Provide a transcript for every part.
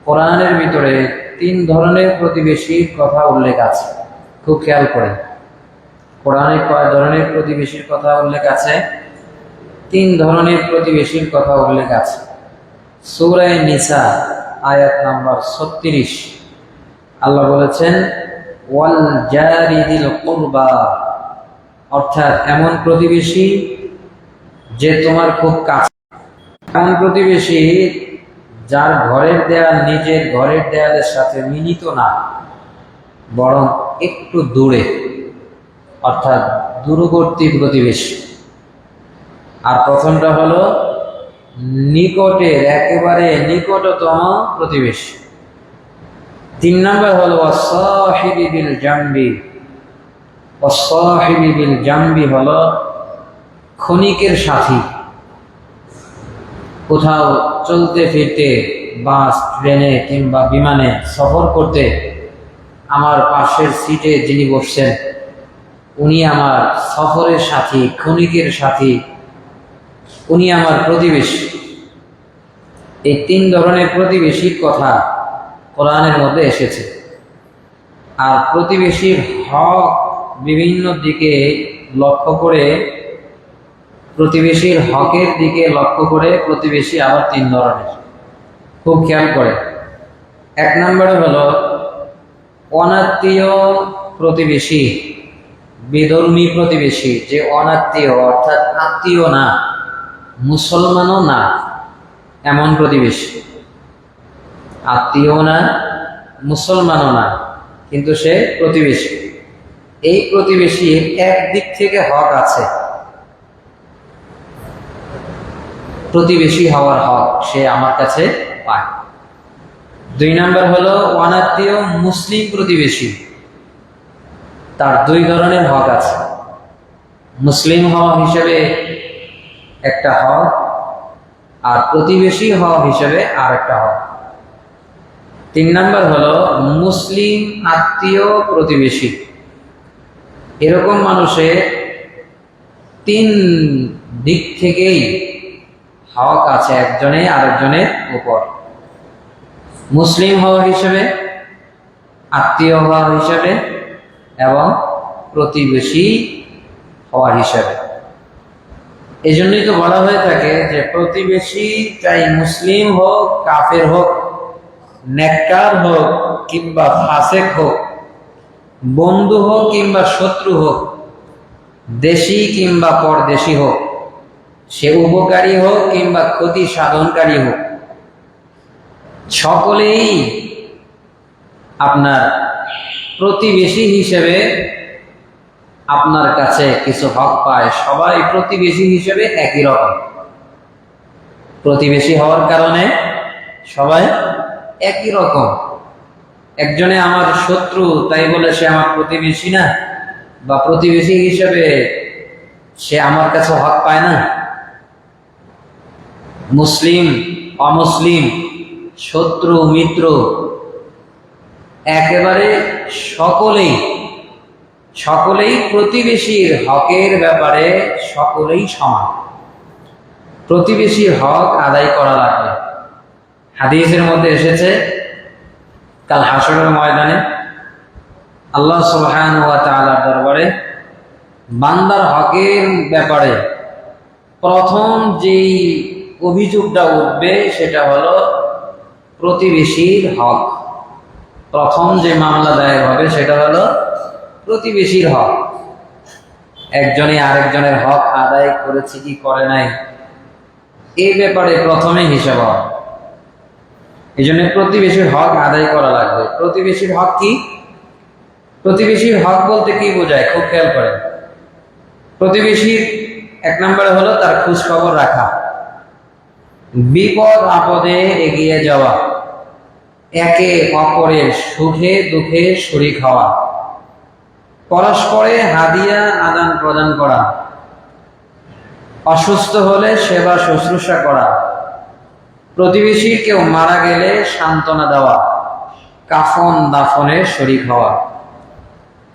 কোরআনের ভিতরে তিন ধরনের প্রতিবেশীর কথা উল্লেখ আছে, খুব খেয়াল করেন। কোরআনে কয় ধরনের প্রতিবেশীর কথা উল্লেখ আছে? তিন ধরনের প্রতিবেশীর কথা উল্লেখ আছে। সূরা নিসা আয়াত নাম্বার 36 আল্লাহ বলেছেন, ওয়াল জারি যিল কুরবা, অর্থাৎ এমন প্রতিবেশী যে তোমার খুব কাছে, এমন প্রতিবেশী যার ঘরের দেয়াল নিজের ঘরের দেয়ালের সাথে মিলিত না, বরং একটু দূরে, অর্থাৎ দূরবর্তী প্রতিবেশী। আর প্রথমটা হলো নিকটের, একেবারে নিকটতম প্রতিবেশী। 3 নম্বর হলো ওয়াসাহিবি বিল জামবি। ওয়াসাহিবি বিল জামবি হলো ক্ষণিকের সাথী। কোথাও চলতে ফিরতে, বাস, ট্রেনে কিংবা বিমানে সফর করতে আমার পাশের সিটে যিনি বসছেন, উনি আমার সফরের সাথী, ক্ষণিকের সাথী, উনি আমার প্রতিবেশী। এই 3 ধরনের প্রতিবেশীর কথা কোরআনের মধ্যে এসেছে। আর প্রতিবেশীর হক বিভিন্ন দিকে লক্ষ্য করে, প্রতিবেশীর হকের দিকে লক্ষ্য করে প্রতিবেশী আবার 3 ধরনের, খুব খেয়াল করে। 1 নম্বরে হলো অনাত্মীয় প্রতিবেশী, বিধর্মী প্রতিবেশী, যে অনাত্মীয় অর্থাৎ আত্মীয় না, মুসলমানও না, এমন প্রতিবেশী। আত্মীয় না, মুসলমানও না, কিন্তু সে প্রতিবেশী। এই প্রতিবেশীর একদিক থেকে হক আছে, প্রতিবেশী হওয়ার হক সে আমার কাছে পায়। 2 নম্বর হলো অনাত্মীয় মুসলিম প্রতিবেশী, তার 2 ধরনের হক আছে। মুসলিম হওয়া হিসেবে একটা হক, আর প্রতিবেশী হওয়া হিসেবে আর একটা হক। 3 নম্বর হলো মুসলিম আত্মীয় প্রতিবেশী। এরকম মানুষের 3 দিক থেকেই হক আছে একজনে আরেকজনের উপর। মুসলিম হওয়া হিসেবে, আত্মীয় হওয়া হিসেবে এবং প্রতিবেশী হওয়া হিসেবে। এই জন্যই তো বলা হয়ে থাকে যে প্রতিবেশী চাই মুসলিম হোক, কাফের হোক, নেককার হোক কিংবা ফাসেক হোক, বন্ধু হোক কিংবা শত্রু হোক, দেশি কিংবা পরদেশি হোক, সে উপকারী হোক কিংবা ক্ষতি সাধনকারী হোক, সকলেই আপনার প্রতিবেশী হিসেবে আপনার কাছে কিছু হক পায়। সবাই প্রতিবেশী হিসেবে একই রকম, প্রতিবেশী হওয়ার কারণে সবাই একই রকম। একজনে আমার শত্রু তাই বলে সে আমার প্রতিবেশী না, বা প্রতিবেশী হিসেবে সে আমার কাছে হক পায় না। মুসলিম অমুসলিম, শত্রু মিত্র, একেবারে সকলেই প্রতিবেশীর হকের ব্যাপারে সকলেই সমান। প্রতিবেশীর হক আদায় করা লাগবে। হাদিসের মধ্যে এসেছে, কাল হাসরের ময়দানে আল্লাহ সুবহানাহু ওয়া তাআলার দরবারে বান্দার হকের ব্যাপারে প্রথম যেই অভিযোগটা উঠবে সেটা হলো প্রতিবেশীর হক। প্রথম যে মামলা দায়ের হবে সেটা হলো প্রতিবেশীর হক। একজনে আরেকজনের হক আদায় করেছে কি করে নাই, এই ব্যাপারে প্রথমে হিসাব হবে। এই জন্য প্রতিবেশীর হক আদায় করা লাগবে। প্রতিবেশীর হক কি? প্রতিবেশীর হক বলতে কি বোঝায়, খুব খেয়াল করেন। প্রতিবেশীর 1 নম্বরে হলো তার খোঁজ খবর রাখা, বিপদ আপদে এগিয়ে যাওয়া, একে অপরের সুখে দুঃখে শরীক হওয়া, পরস্পরে হাদিয়া আদান প্রদান করা, অসুস্থ হলে সেবা শুশ্রূষা করা, প্রতিবেশীর কেউ মারা গেলে সান্ত্বনা দেওয়া, কাফন দাফনে শরীক হওয়া,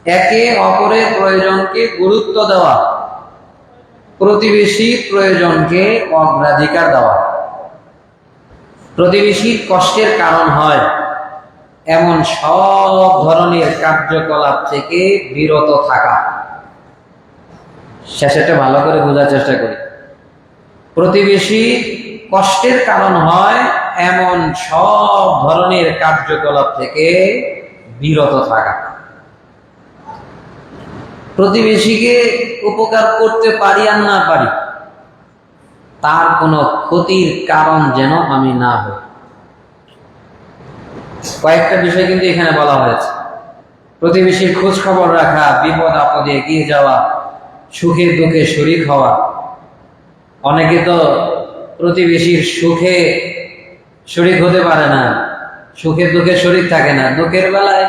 একে অপরের প্রয়োজনকে গুরুত্ব দেওয়া, প্রতিবেশীর প্রয়োজনকে অগ্রাধিকার দেওয়া। প্রতিবেশীর কষ্টের কারণ হয় এমন সব ধরনের কার্যকলাপ থেকে বিরত থাকা। শেষেরটা ভালো করে বোঝার চেষ্টা করি। প্রতিবেশী কষ্টের কারণ হয় এমন সব ধরনের কার্যকলাপ থেকে বিরত থাকা। প্রতিবেশীকে উপকার করতে পারি আর না পারি, তার কোনো ক্ষতির কারণ যেন আমি না হই। কয়েকটা বিষয় কিন্তু এখানে বলা হয়েছে। প্রতিবেশীর খোঁজ খবর রাখা, বিপদ আপদে এগিয়ে যাওয়া, সুখে দুঃখে শরীক হওয়া। অনেকে তো প্রতিবেশীর সুখে শরীক হতে পারে না, সুখে দুঃখে শরীক থাকে না। দুঃখের বেলায়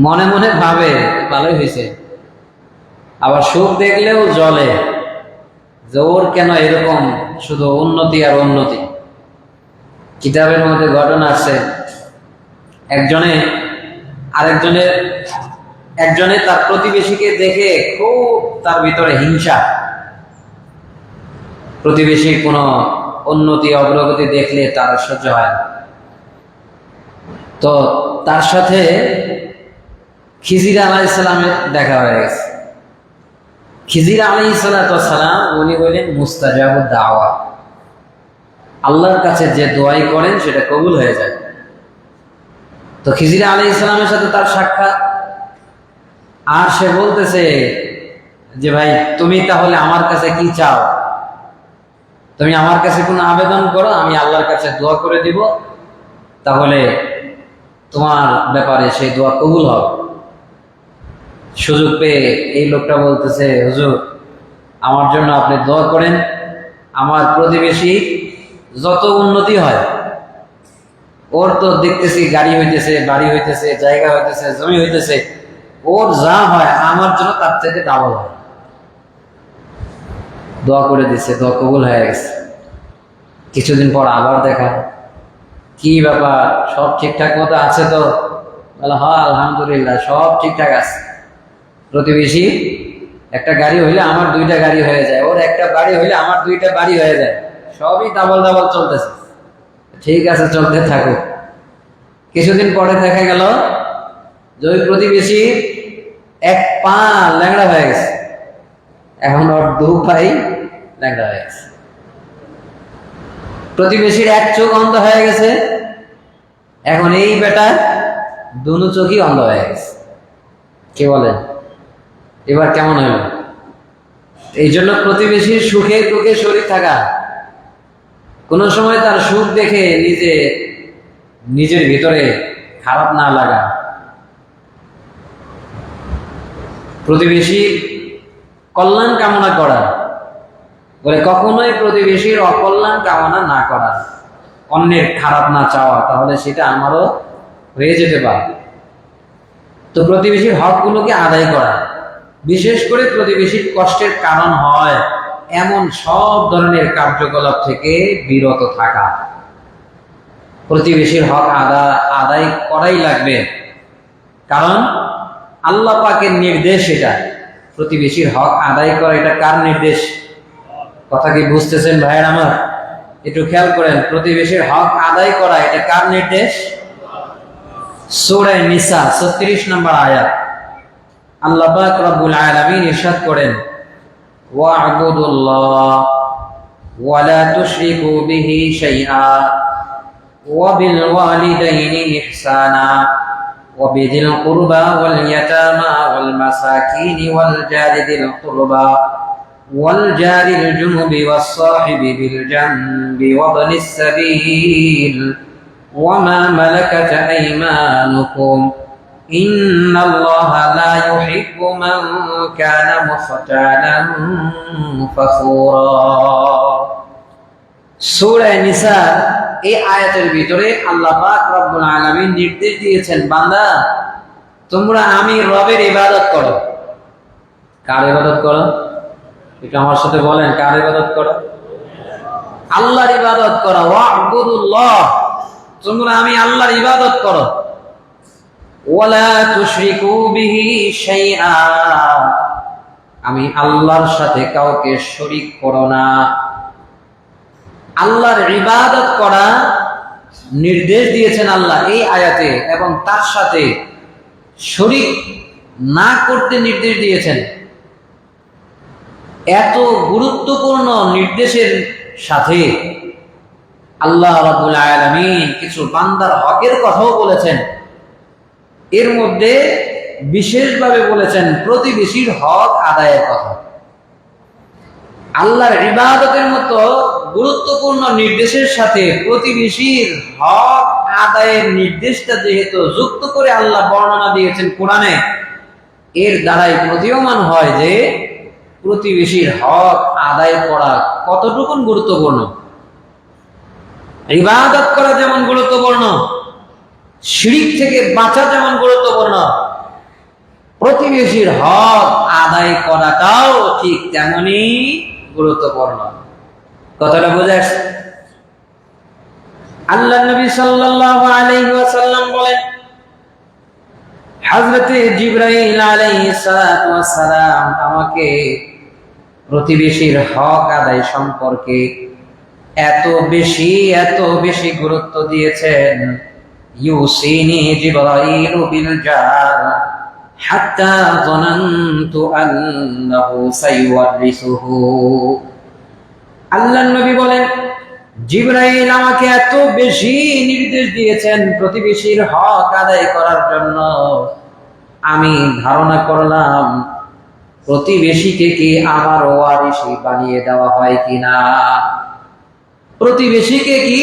মনে মনে ভাবে ভালোই হয়েছে, আবার সুখ দেখলেও জ্বলে যে ওর কেন এরকম শুধু উন্নতি আর উন্নতি। কিতাবের মধ্যে ঘটনা আছে, একজনে তার প্রতিবেশীকে দেখে খুব তার ভিতরে হিংসা। প্রতিবেশীর কোনো উন্নতি অগ্রগতি দেখলে তার সহ্য হয় না। তো তার সাথে খিজির আলাইহিস সালামের দেখা হয়ে গেছে। খিজির আলাইহিস সালাম উনি বলেন মুস্তাজাবুদ দাওয়া, আল্লাহর কাছে যে দোয়াই করেন সেটা কবুল হয়ে যায়। তো খিজির আলাইহিস সালামের সাথে তার সাক্ষাৎ, আর সে বলতেছে যে ভাই তুমি তাহলে আমার কাছে কি চাও? তুমি আমার কাছে কোনো আবেদন করো, আমি আল্লাহর কাছে দোয়া করে দিব, তাহলে তোমার ব্যাপারে সেই দোয়া কবুল হবে। সুযোগ পেয়ে এই লোকটা বলতেছে, হুজুর আমার জন্য আপনি দোয়া করেন, আমার প্রতিবেশী যত উন্নতি হয়, ওর তো দেখতেছি গাড়ি হইতেছে, বাড়ি হইতেছে, জায়গা হইতেছে, জমি হইতেছে, ওর যা হয় আমার জন্য তার চাইতে ডাবল হয়। দোয়া করে দিচ্ছে, দোয়া কবুল হয়ে গেছে। কিছুদিন পর আবার দেখা, কি ব্যাপার সব ঠিকঠাক মতো আছে তো? বলে হ্যাঁ আলহামদুলিল্লাহ সব ঠিকঠাক আছে। প্রতিবেশী একটা গাড়ি হইলে আমার দুইটা গাড়ি হয়ে যায়, ওর একটা বাড়ি হইলে আমার দুইটা বাড়ি হয়ে যায়, সবই ডাবল ডাবল চলতেছে। ঠিক আছে, চলতে থাকুক। কিছুদিন পরে দেখা গেল যে ওই প্রতিবেশী এক পা ল্যাংড়া হয়ে গেছে, এখন ওর দু ভাই ল্যাংড়া হয়ে গেছে। প্রতিবেশীর এক চোখ অন্ধ হয়ে গেছে, এখন এই বেটা দুনো চোখই অন্ধ হয়ে গেছে। কে বলেন এবার কেমন হইল? এই জন্য প্রতিবেশীর সুখে দুঃখে শরীক থাকা, কোন সময় তার সুখ দেখে নিজের ভিতরে খারাপ না লাগা, প্রতিবেশীর কল্যাণ কামনা করা, বলে কখনোই প্রতিবেশীর অকল্যাণ কামনা না করা, অন্যের খারাপ না চাওয়া, তাহলে সেটা আমারও হয়ে যেতে পারে। তো প্রতিবেশীর হকগুলোকে আদায় করা, বিশেষ করে প্রতিবেশীর কষ্টের কারণ হয় এমন সব ধরনের কার্যকলাপ থেকে বিরত থাকা। প্রতিবেশীর হক আদায় করাই লাগবে, কারণ আল্লাহ পাকের নির্দেশ এটা। প্রতিবেশীর হক আদায় করা, এটা কার নির্দেশ? কথা কি বুঝতেছেন ভাইয়ের আমার? একটু খেয়াল করেন, প্রতিবেশীর হক আদায় করা এটা কার নির্দেশ? সূরা নিসা 36 নম্বর আয়াত আল্লাহ পাক রব্বুল আলামিন ইরশাদ করেন, ওয়া'বুদুল্লাহ ওয়া লা তুশরিকু বিহি শাইআ ওয়া বিল ওয়ালিদাইনি ইহসানা ওয়া বিযিল কুরবা ওয়াল ইয়াতামা ওয়াল মাসাকিনি ওয়াল জারি যিল কুরবা ওয়াল জারিল জুনুবি ওয়াস সাহিবি বিল জানবি ওয়া ইবনিস সাবিল ওয়া মা মালাকাত আইমানুকুম ইন্নাল্লাহা লা ইউহিব্বু মান কানা মুখতালান ফাখুরা। সূরা নিসা এই আয়াতের ভিতরে আল্লাহ পাক রব্বুল আলামিন নির্দেশ দিয়েছেন, বান্দা তোমরা আমি রবের ইবাদত করো। কার ইবাদত করো? এটা আমার সাথে বলেন, কার ইবাদত করো? আল্লাহর ইবাদত করো। ওয়া'বুদুল্লাহ, তোমরা আমি আল্লাহর ইবাদত করো। ওয়ালা তুশরিকু বিহি শাইআ, আমি আল্লাহর সাথে কাউকে শরীক করো না। আল্লাহর ইবাদত করা নির্দেশ দিয়েছেন আল্লাহ এই আয়াতে, এবং তার সাথে শরীক না করতে নির্দেশ দিয়েছেন। এত গুরুত্বপূর্ণ নির্দেশের সাথে আল্লাহ রাব্বুল আলামিন কিছু বান্দার হকের কথাও বলেছেন। এর মধ্যে বিশেষভাবে বলেছেন প্রতিবেশীর হক আদায়ের কথা। আল্লাহর ইবাদতের মতো গুরুত্বপূর্ণ নির্দেশের সাথে প্রতিবেশীর হক আদায়ের নির্দেশটা যেহেতু যুক্ত করে আল্লাহ বর্ণনা দিয়েছেন কোরআনে, এর দ্বারাই প্রতীয়মান হয় যে প্রতিবেশীর হক আদায় করা কতটুকু গুরুত্বপূর্ণ। ইবাদত করা যেমন গুরুত্বপূর্ণ, শিরক থেকে বাঁচা যেমন গুরুত্বপূর্ণ, প্রতিবেশীর হক আদায় করাটাও ঠিক তেমনই গুরুত্বপূর্ণ। কথাটা বোঝা যাচ্ছে? আল্লাহ নবী সাল্লাল্লাহু আলাইহি ওয়াসাল্লাম বলেন, হযরতে জিবরাইল আলাইহিস সালাতু ওয়াস সালাম আমাকে প্রতিবেশীর হক আদায় সম্পর্কে এত বেশি গুরুত্ব দিয়েছেন। ইউসিনি জিবরাইল বিল জার হাত্তা যানানতু আন্নাহু সাইওয়ারিসুহু। আল্লাহর নবী বলেন, জিবরাইল আমাকে এত বেশি নির্দেশ দিয়েছেন প্রতিবেশীর হক আদায় করার জন্য, আমি ধারণা করলাম প্রতিবেশীকে কি আমার ওয়ারিসি বানিয়ে দেওয়া হয় কিনা, প্রতিবেশীকে কি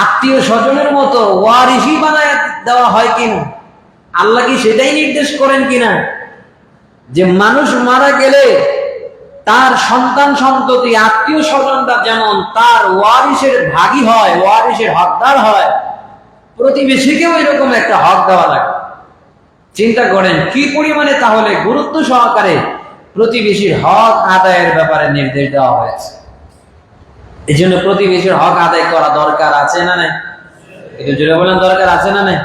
আত্মীয় স্বজনের মতো ওয়ারিসি বানায় দেওয়া হয় কিনা। আল্লাহ কি সেটাই নির্দেশ করেন কিনা যে মানুষ মারা গেলে তার সন্তান সন্ততি আত্মীয় স্বজনরা যেমন তার ওয়ারিসের ভাগী হয়, ওয়ারিসের হকদার হয়, প্রতিবেশীকেও এরকম একটা হক দেওয়া লাগে। চিন্তা করেন কি পরিমাণে তাহলে গুরুত্ব সহকারে প্রতিবেশীর হক আদায়ের ব্যাপারে নির্দেশ দেওয়া হয়েছে। এই জন্য প্রতিবেশীর হক আদায় করা দরকার আছে না নাই? একটু জোরে বলেন, দরকার আছে না নাই?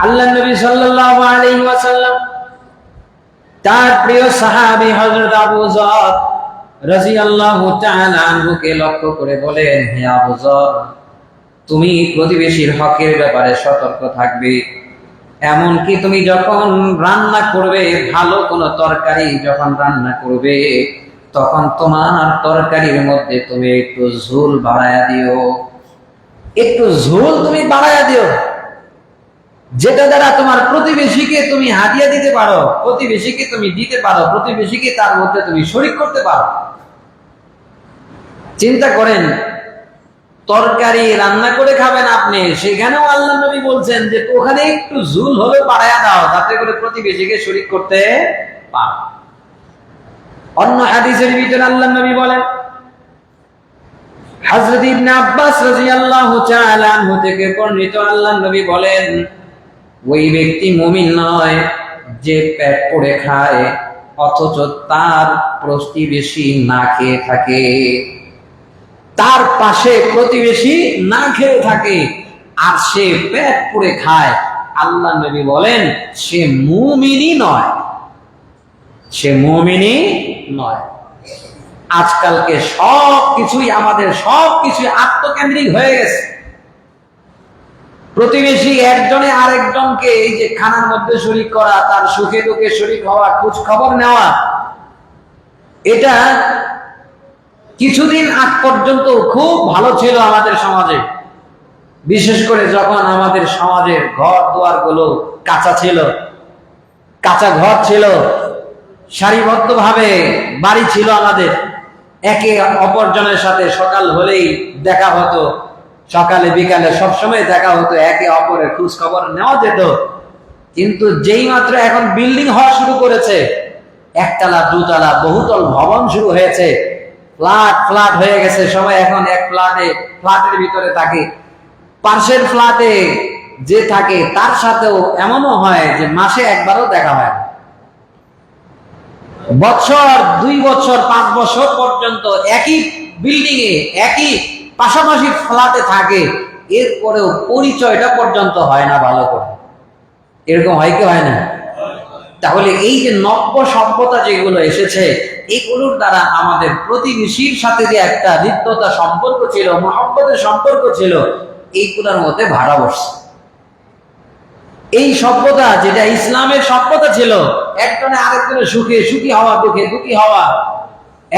আল্লাহ নবী সাল্লাল্লাহু আলাইহি ওয়াসাল্লাম তার প্রিয় সাহাবী হযরত আবু যর রাদিয়াল্লাহু তাআলা আনহুকে লক্ষ্য করে বলেন, হে আবু যর, তুমি প্রতিবেশীর হকের ব্যাপারে সতর্ক থাকবে। এমনকি তুমি যখন রান্না করবে, ভালো কোনো তরকারি যখন রান্না করবে, তখন তোমার তরকারির মধ্যে তুমি একটু ঝোল বাড়ায়া দিও, একটু ঝোল তুমি বাড়ায়া দিও, যেটা দ্বারা তোমার প্রতিবেশীকে তুমি হাদিয়া দিতে পারো, প্রতিবেশীকে তুমি দিতে পারো, প্রতিবেশীকে তার মধ্যে তুমি শরীক করতে পারো। চিন্তা করেন, তরকারি রান্না করে খাবেন আপনি, সেখানেও আল্লাহ নবী বলছেন যে ওখানে একটু ঝোল হলে বাড়ায়া দাও, যাতে করে প্রতিবেশীকে শরীক করতে পারো। অন্য হাদিসের ভিতরে আল্লাহ নবী বলেন, হযরত ইবনে আব্বাস রাদিয়াল্লাহু তাআলা আনহু থেকে বর্ণিত, আল্লাহ নবী বলেন, ওই ব্যক্তি মুমিন নয় যে পেট পড়ে খায় অথচ তার প্রতিবেশী না খেয়ে থাকে, তার পাশে প্রতিবেশী না খেয়ে থাকে আর সে পেট পড়ে খায়। আল্লাহ নবী বলেন সে মুমিনই নয়, সে মুমিনই নয়। আজকালকে আমাদের সবকিছুই আত্মকেন্দ্রিক হয়ে গেছে। প্রতিবেশী একজনে আরেকজনকে এই যে খানার মধ্যে শরীক করা, তার সুখে দুঃখে শরীক হওয়া, খোঁজ খবর নেওয়া, এটা কিছুদিন আগ পর্যন্ত খুব ভালো ছিল আমাদের সমাজে। বিশেষ করে যখন আমাদের সমাজের ঘর দুয়ার গুলো কাঁচা ছিল, কাঁচা ঘর ছিল, সারিবদ্ধ ভাবে বাড়ি ছিল আমাদের, একে অপরজনের সাথে সকাল হলেই দেখা হতো, সকালে বিকালে সবসময় দেখা হতো, একে অপরের খোঁজ খবর নেওয়া যেত। কিন্তু যেই মাত্র এখন বিল্ডিং হওয়া শুরু করেছে, একতলা দুতলা বহুতল ভবন শুরু হয়েছে, ফ্ল্যাট হয়ে গেছে, সবাই এখন এক ফ্ল্যাটের ভিতরে থাকে। পাশের ফ্ল্যাটে যে থাকে তার সাথেও এমনও হয় যে মাসে একবারও দেখা হয়, বছর 2 বছর 5 বছর পর্যন্ত একই বিল্ডিং এ একই পাশাপাশি ফ্ল্যাটে থাকে, এরপরেও পরিচয়টা পর্যন্ত হয় না ভালো করে। এরকম হয় কি হয় না? তাহলে এই যে নব্য সভ্যতা যেগুলো এসেছে, এগুলোর দ্বারা আমাদের প্রতিবেশীর সাথে যে একটা হৃদ্যতা সম্পর্ক ছিল, মহব্বতের সম্পর্ক ছিল, এইগুলোর মধ্যে ভাড়া বসছে। এই সভ্যতা যেটা ইসলামের সভ্যতা ছিল, একজনে আরেকজনের সুখে সুখী হওয়া, দুঃখে দুঃখী হওয়া,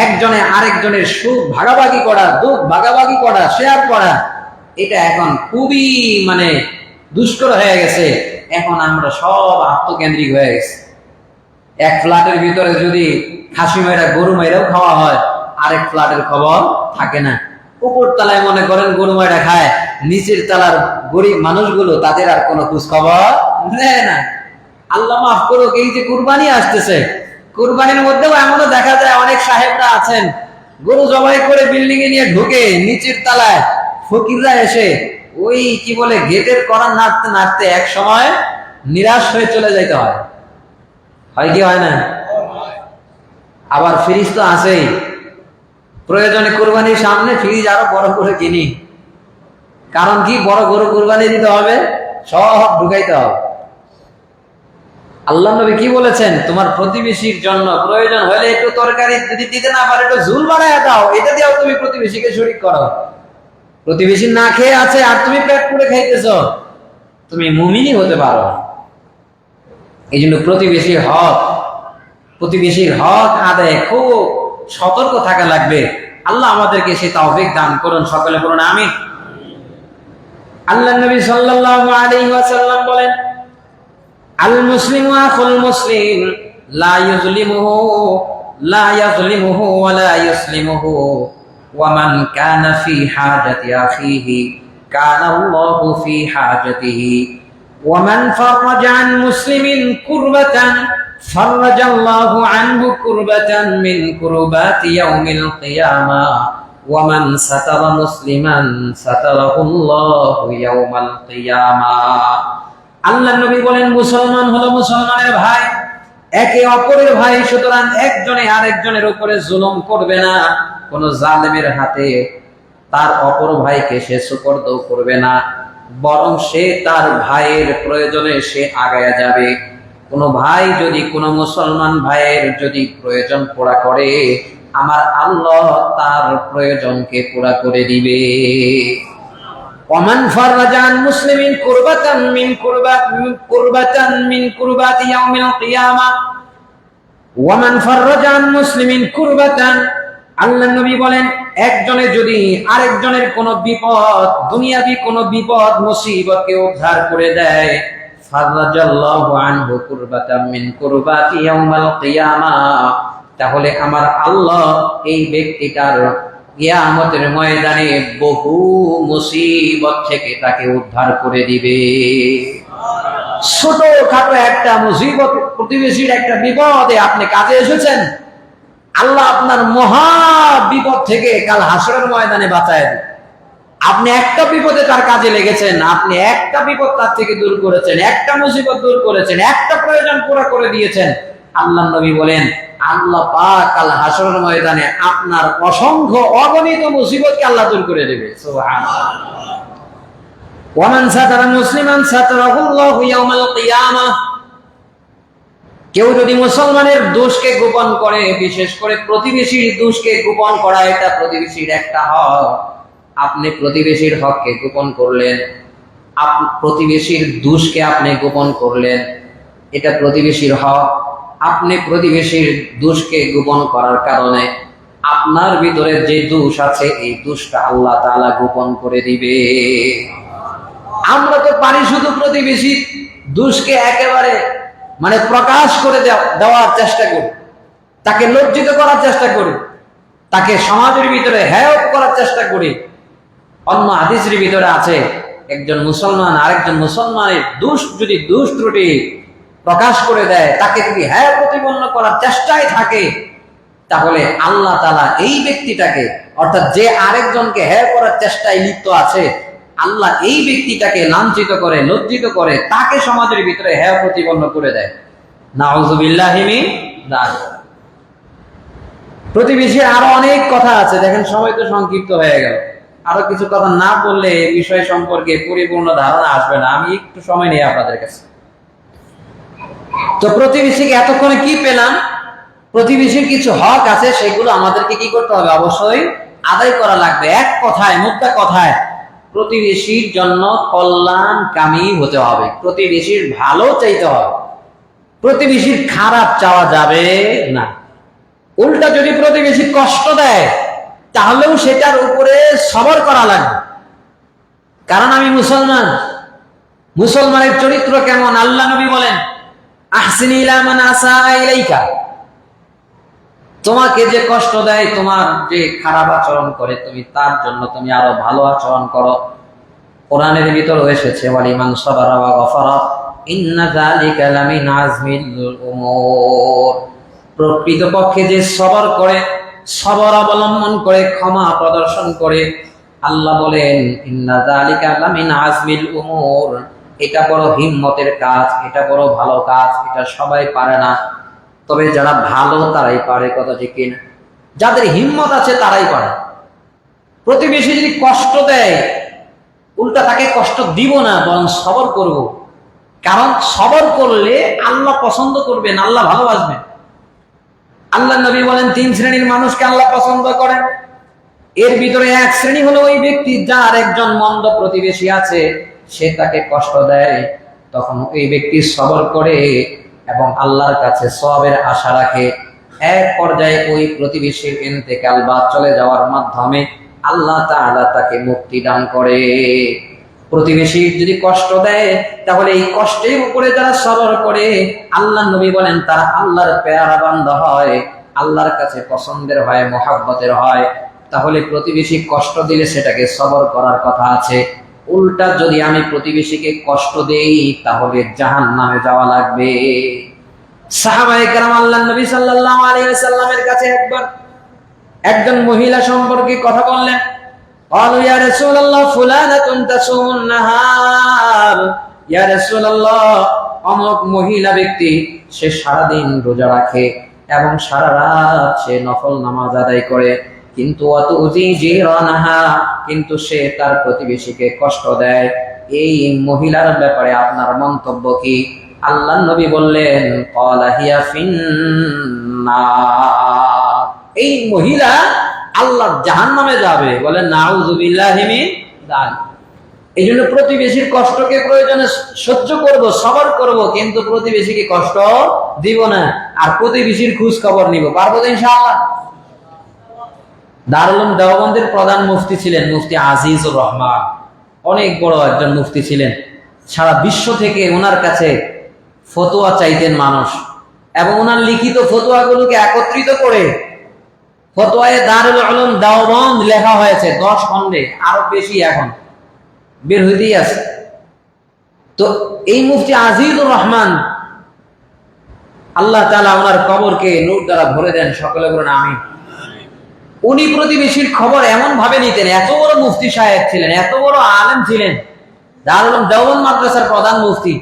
একজনে আরেকজনের সুখ ভাগাভাগি করা, দুঃখ ভাগাভাগি করা, শেয়ার করা, এটা এখন খুবই দুষ্কর হয়ে গেছে। এখন আমরা সব আত্মকেন্দ্রিক হয়ে গেছে। এক ফ্ল্যাটের ভিতরে যদি খাসি মাইরা গরু মাইরাও খাওয়া হয়, আরেক ফ্ল্যাটের খবর থাকে না। উপর তলায় মনে করেন গরু মাইরা খায়, নিচের তলার গরিব মানুষগুলো তাদের আর কোনো খোঁজ খবর নেয় না। আল্লাহ মাফ করুক, এই যে কুরবানি আসতেছে, কুরবানির মধ্যেও এমনও দেখা যায় অনেক সাহেবরা আছেন, গরু জবাই করে বিল্ডিং এ নিয়ে ঢুকে নিচের তলায় ফকিররা এসে ওই কি বলে গেটের করা নাড়তে নাড়তে এক সময় নিরাশ হয়ে চলে যাইতে হয়। হয় কি হয় না? আবার ফ্রিজ তো আছেই, প্রয়োজনে কুরবানির সামনে ফ্রিজ আরো বড় করে কিনি। কারণ কি, বড় গরু কুরবানি দিতে হবে, সব ঢুকাইতে হবে। আল্লাহ নবী কি বলেছেন? তোমার প্রতিবেশীর জন্য প্রয়োজন হলে একটু তরকারি যদি দিতে না পারে, একটু ঝুল বানায় দাও, এটা দিয়েও তুমি প্রতিবেশীকে শরীক করো। প্রতিবেশী না খেয়ে আছে আর তুমি পেট পুড়ে খাইতেছ, তুমি মুমিনই হতে পারো। এই জন্য প্রতিবেশীর হক আদায়ে খুব সতর্ক থাকা লাগবে। আল্লাহ আমাদেরকে সেই তৌফিক দান করুন, সকলে বলুন আমিন। আল্লাহ নবী সাল্লাল্লাহু আলাইহি ওয়াসাল্লাম বলেন, আল মুসলিমু আখুল মুসলিম লা ইউযলিমুহু ওয়া লা ইউসলিমুহু ওয়া মান কানা ফি হাজাতি আখিহি কানা আল্লাহু ফি হাজাতিহি ওয়া মান ফারাজা আন মুসলিমিন কুরবাতান ফারাজাল্লাহু আনহু কুরবাতান মিন কুরবাতি ইয়াউমিল কিয়ামাহ ওয়া মান সাতারা মুসলিমান সাতারাহুল্লাহু ইয়াউমাল কিয়ামাহ। আল্লাহ নবী বলেন, মুসলমান হলো মুসলমানের ভাই, একে অপরের ভাই, সুতরাং একজনে আরেকজনের উপরে জুলুম করবে না। কোন জালেমের হাতে তার অপর ভাইকে সে সুপর্দ করবে না, বরং সে তার ভাইয়ের প্রয়োজনে সে আগায়া যাবে। কোন ভাই যদি কোন মুসলমান ভাইয়ের যদি প্রয়োজন পুরা করে, আমার আল্লাহ তার প্রয়োজনকে পুরা করে দিবে। ওমান ফাররাজান মুসলিমিন কুরবাতান মিন কুরবাতি ইয়াউমিল কিয়ামাহ ওয়ামান ফাররাজান মুসলিমিন কুরবাতান, আল্লাহ নবী বলেন, একজনে যদি আরেকজনের কোন বিপদ, দুনিয়াবি কোন বিপদ মুসিবতকে উদ্ধার করে দেয়, ফাররাজাল্লাহু আনহু কুরবাতাম মিন কুরবাতি ইয়াউমিল কিয়ামাহ, তাহলে আমার আল্লাহ এই ব্যক্তিটার কিয়ামতের ময়দানে বহু মুসিবত থেকে তাকে উদ্ধার করে দিবে। ছোটখাটো একটা মুসিবত, প্রতিবেশীর একটা বিপদে আপনি কাজে এসেছেন, আল্লাহ আপনার মহা বিপদ থেকে কাল হাসরের ময়দানে বাঁচায় দিবে। আপনি একটা বিপদে তার কাজে লেগেছেন, আপনি একটা বিপদ তার থেকে দূর করেছেন, একটা মুসিবত দূর করেছেন, একটা প্রয়োজন পুরো করে দিয়েছেন। আল্লাহ নবী বলেন, আল্লাহ পাক কাল হাসরের ময়দানে আপনার অসংখ্য অগণিত মুসিবতকে আল্লাহ দূর করে দেবে। সুবহানাল্লাহ। ওয়ামান সাতারা মুসলিমান সাতারাহুল্লাহু ইয়াউমাল কিয়ামাহ, কেউ যদি মুসলমানের দোষকে গোপন করে, বিশেষ করে প্রতিবেশীর দোষকে গোপন করা, এটা প্রতিবেশীর একটা হক। আপনি প্রতিবেশীর হককে গোপন করলেন, প্রতিবেশীর দোষকে আপনি গোপন করলেন, এটা প্রতিবেশীর হক। আপনি প্রতিবেশীর দোষকে গোপন করার কারণে আপনার ভিতরে যে দোষ আছে, এই দোষটা আল্লাহ তাআলা গোপন করে দিবে। আমরা তো পারি শুধু প্রতিবেশীর দোষকে একেবারে প্রকাশ করে দেওয়ার চেষ্টা করি, তাকে লজ্জিত করার চেষ্টা করি, তাকে সমাজের ভিতরে হেয় করার চেষ্টা করি। অন্য হাদিসের ভিতরে আছে, একজন মুসলমান আরেকজন মুসলমানের দোষ ত্রুটি প্রকাশ করে দেয়, তাকে যদি হেয় প্রতিপন্ন করার চেষ্টায় থাকে, তাহলে আল্লাহ তাআলা এই ব্যক্তিটাকে, অর্থাৎ যে আরেকজনকে হেয় করার চেষ্টায় লিপ্ত আছে, আল্লাহ এই ব্যক্তিটাকে লাঞ্ছিত করে, লজ্জিত করে, তাকে সমাজের ভিতরে হেয় প্রতিপন্ন করে দেয়। নাউযুবিল্লাহি মিন যালিক। প্রতিবেশীর আরো অনেক কথা আছে, দেখেন সময় তো সংক্ষিপ্ত হয়ে গেল, আরো কিছু কথা না বললে এই বিষয় সম্পর্কে পরিপূর্ণ ধারণা আসবে না। আমি একটু সময় নেই আপনাদের কাছে। তো প্রতিবেশীকে এতক্ষণে কি পেলাম? প্রতিবেশীর কিছু হক আছে, সেগুলো আমাদেরকে কি করতে হবে? অবশ্যই আদায় করা লাগবে। এক কথায়, মুদ্রা কথায়, প্রতিবেশীর জন্য কল্যাণকামী হতে হবে, প্রতিবেশীর ভালো চাইতে হবে, প্রতিবেশীর খারাপ চাওয়া যাবে না। উল্টা যদি প্রতিবেশী কষ্ট দেয় তাহলেও সেটার উপরে সবর করা লাগবে। কারণ আমি মুসলমান, মুসলমানের চরিত্র কেমন? আল্লাহ নবী বলেন, আহসিন ইলা মান আসা ইলাইকা, তোমাকে যে কষ্ট দেয়, তোমার যে খারাপ আচরণ করে, তুমি তার জন্য তুমি আরো ভালো আচরণ করো। কোরআনের ভিতরে এসেছে, ওয়ালিমান সাবারা ওয়া গফারা ইন্না যালিকা লামিন আজমিল উমুর, প্রকৃতপক্ষে যে সবর করে, সবর অবলম্বন করে, ক্ষমা প্রদর্শন করে, আল্লাহ বলেন ইন্না যালিকা লামিন আজমিল উমুর, এটা বড় হিম্মতের কাজ, এটা বড় ভালো কাজ, এটা সবাই পারে না, তবে যারা ভালো তারাই পারে। কথা ঠিক কিনা? যাদের হিম্মত আছে তারাই পারে। প্রতিবেশী যদি কষ্ট দেয়, উল্টা তাকে কষ্ট দিব না, বরং সবর করব। কারণ সবর করলে আল্লাহ পছন্দ করবেন, আল্লাহ ভালোবাসবেন। আল্লাহ নবী বলেন, 3 শ্রেণীর মানুষকে আল্লাহ পছন্দ করেন। এর ভিতরে এক শ্রেণী হলো ওই ব্যক্তি যার একজন মন্দ প্রতিবেশী আছে, সে তাকে কষ্ট দেয়, তখন ওই ব্যক্তি সবর করে এবং আল্লাহর কাছে সওয়াবের আশা রাখে। এক পর্যায়ে ওই প্রতিবেশীর ইন্তেকাল বা চলে যাওয়ার মাধ্যমে আল্লাহ তাআলা তাকে মুক্তি দান করে। প্রতিবেশী যদি কষ্ট দেয়, তাহলে এই কষ্টের উপরে যারা সবর করে, আল্লাহ নবী বলেন তারা আল্লাহর পেয়ারা বান্দা হয়, আল্লাহর কাছে পছন্দের হয়, মহব্বতের হয়। তাহলে প্রতিবেশী কষ্ট দিলে সেটাকে সবর করার কথা আছে। উল্টা যদি আমি প্রতিবেশীকে কষ্ট দেই, তাহলে জাহান্নামে যাওয়া লাগবে। সাহাবায়ে কেরাম আল্লাহর নবী সাল্লাল্লাহু আলাইহি ওয়াসাল্লামের কাছে একবার একজন মহিলা সম্পর্কে কথা বললেন। قالوا يا رسول الله فلانة تصوم النهار, ইয়া রাসূলুল্লাহ, অমুক মহিলা ব্যক্তি সে সারাদিন রোজা রাখে এবং সারা রাত সে নফল নামাজ আদায় করে, কিন্তু ওয়াতুজি জিরানাহা, কিন্তু সে তার প্রতিবেশীকে কষ্ট দেয়। এই মহিলার ব্যাপারে আপনার মন্তব্য কি? আল্লাহর নবী বললেন, ক্বালা হিয়া ফিন্নার, এই মহিলা আল্লাহ জাহান্নামে যাবে। বলেন নাউযুবিল্লাহি মিন যালিক। এই জন্য প্রতিবেশীর কষ্টকে প্রয়োজনে সহ্য করব, সবর করব, কিন্তু প্রতিবেশীকে কষ্ট দিব না। আর প্রতিবেশীর খোঁজ খবর নিব, পারবো তো ইনশাআল্লাহ। দারুল উলুম দেওবন্দের প্রধান মুফতি ছিলেন মুফতি আজিজুর রহমান, অনেক বড় একজন মুফতি ছিলেন। সারা বিশ্ব থেকে ওনার কাছে ফতোয়া চাইতেন মানুষ, এবং ওনার লিখিত ফতোয়াগুলোকে একত্রিত করে ফতোয়ায়ে দারুল উলুম দেওবন্দ লেখা হয়েছে 10 খণ্ডে, আরো বেশি এখন বের হইতেই আছে। তো এই মুফতি আজিজুর রহমান, আল্লাহ তাআলা ওনার কবরকে নূর দ্বারা ভরে দেন, সকলে বলেন আমিন। উনি প্রতিবেশীর খবর এমন ভাবে নিতেন, এত বড় মুফতি সাহেব ছিলেন, এত বড় আলেম ছিলেন, দারুল উলুম দেওবন্দ মাদ্রাসার প্রধান মুফতি।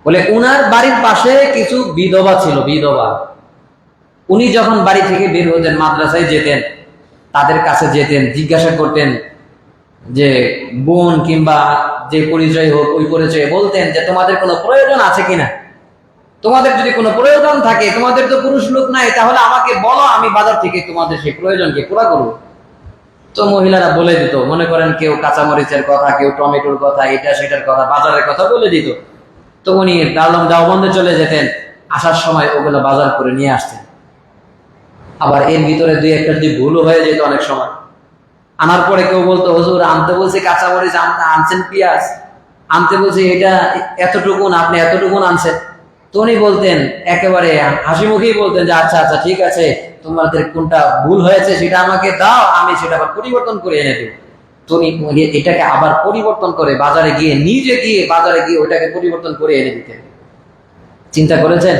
বলে উনার বাড়ির পাশে কিছু বিধবা ছিল, বিধবা। উনি যখন বাড়ি থেকে বের হতেন, মাদ্রাসায় যেতেন, তাদের কাছে যেতেন, জিজ্ঞাসা করতেন যে বোন কিংবা যে পরিচয় হোক, ওই পরিচয়ে বলতেন যে তোমাদের কোনো প্রয়োজন আছে কিনা, তোমাদের যদি কোনো প্রয়োজন থাকে, তোমাদের তো পুরুষ লোক নাই, তাহলে আমাকে বলো, আমি বাজার থেকে তোমাদের সেই প্রয়োজনকে পুরা করবো। তো মহিলারা বলে দিত, মনে করেন কেউ কাঁচামরিচের কথা, কেউ টমেটোর কথা, এটা সেটার কথা, বাজারের কথা বলে দিত। তো উনি দারুল উলুম দেওবন্দে চলে যেতেন, আসার সময় ওগুলো বাজার করে নিয়ে আসতেন। আবার এর ভিতরে দুই একটা যদি ভুলও হয়ে যেত অনেক সময়। আনার পরে কেউ বলতো, হুজুর আনতে বলছে কাঁচামরিচ, আনছেন পেঁয়াজ, আনতে বলছে এটা এতটুকুন, আপনি এতটুকুন আনছেন। তো উনি বলতেন, একেবারে হাসি মুখেই বলতেন যে আচ্ছা আচ্ছা ঠিক আছে, তোমাদের কোনটা ভুল হয়েছে সেটা আমাকে দাও, আমি সেটা আবার পরিবর্তন করে এনে দেব। তো উনি এটাকে আবার পরিবর্তন করে বাজারে গিয়ে, নিজে গিয়ে বাজারে গিয়ে ওইটাকে পরিবর্তন করে এনে দিতেন। চিন্তা করেছেন?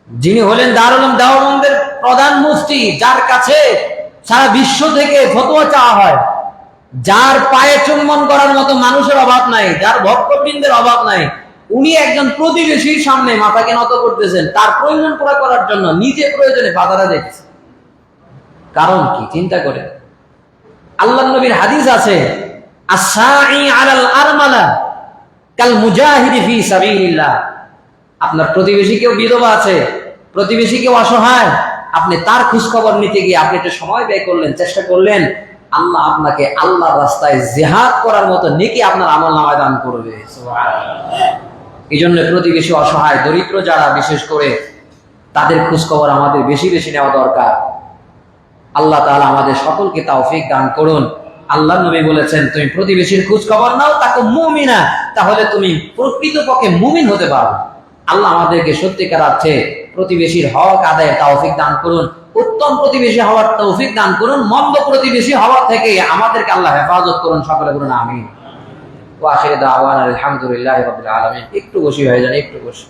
যিনি হলেন দারুল উলুম দেওবন্দের প্রধান মুফতি, যার কাছে সারা বিশ্ব থেকে ফতোয়া চাওয়া হয়, যার পায়ে চুম্বন করার মতো মানুষের অভাব নাই, যার ভক্তবৃন্দের অভাব নাই, উনি একজন প্রতিবেশীর সামনে মাথাকে নত করতেছেন, তার প্রয়োজন পুরা করার জন্য নিজে প্রয়োজনে বাজারে যাইতেছেন। কারণ কি? চিন্তা করে। আল্লাহর নবীর হাদিস আছে, আস-সাই আলাল আরমালা কাল মুজাহিদি ফি সাবিলিল্লাহ, আপনার প্রতিবেশী কেউ বিধবা আছে, প্রতিবেশী কেউ অসহায়, আপনি তার খোঁজ খবর নিতে গিয়ে আপনি একটু সময় ব্যয় করলেন, চেষ্টা করলেন, আল্লাহ আপনাকে আল্লাহর রাস্তায় জিহাদ করার মতো নেকি আপনার আমলনামায় দান করবে। এই জন্য প্রতিবেশী অসহায় দরিদ্র যারা, বিশেষ করে তাদের খোঁজ খবর আমাদের বেশি বেশি নেওয়া দরকার। আল্লাহ তাআলা আমাদের সকলকে তৌফিক দান করুন। আল্লাহ নবী বলেছেন, তুমি প্রতিবেশীর খোঁজ খবর নাও, তাকে মুমিনা, তাহলে তুমি প্রকৃতপক্ষে মুমিন হতে পারো। আল্লাহ আমাদেরকে সত্যিকার অর্থে প্রতিবেশীর হক আদায়ের তৌফিক দান করুন, উত্তম প্রতিবেশী হওয়ার তৌফিক দান করুন, মন্দ প্রতিবেশী হওয়ার থেকে আমাদেরকে আল্লাহ হেফাজত করুন। সকলে বলুন আমিন। ওয়া আখিরু দাওয়ানা আলহামদুলিল্লাহি রাব্বিল আলামিন। একটু বসি হয়ে যান, একটু বসি।